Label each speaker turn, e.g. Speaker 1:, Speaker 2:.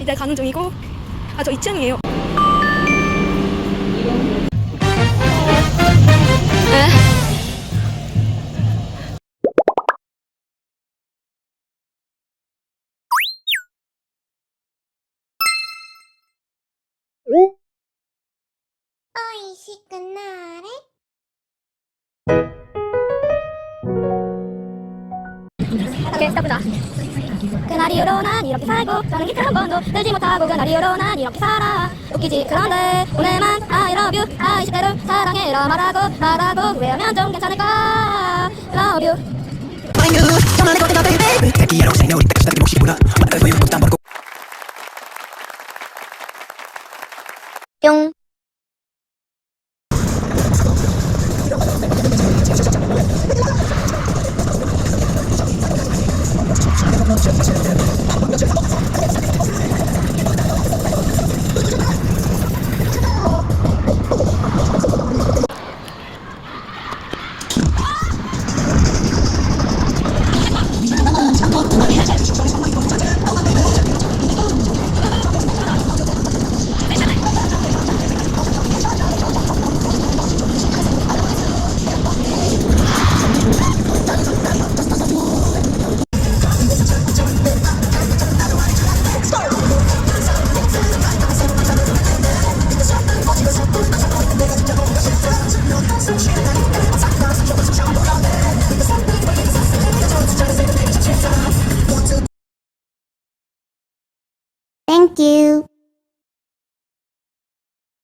Speaker 1: 이제 가는 중이고. 아, 저 2층이에요. 네.
Speaker 2: おいしくなーれ。
Speaker 1: 오케이, 시작보자. 그날 이후로 난 이렇게 살고 저는 기타 한 번도 들지 못하고 그날 이후로 난 이렇게 살아. 웃기지 그런데 오늘만 I love you I 20대를 사랑해라 말하고 후회하면 좀 괜찮을까. Love you
Speaker 3: 저만의 것도 다 baby. 내 기회로 생각을 때까지 나 혹시 몰라. 말할 거유 꽃도 안 받고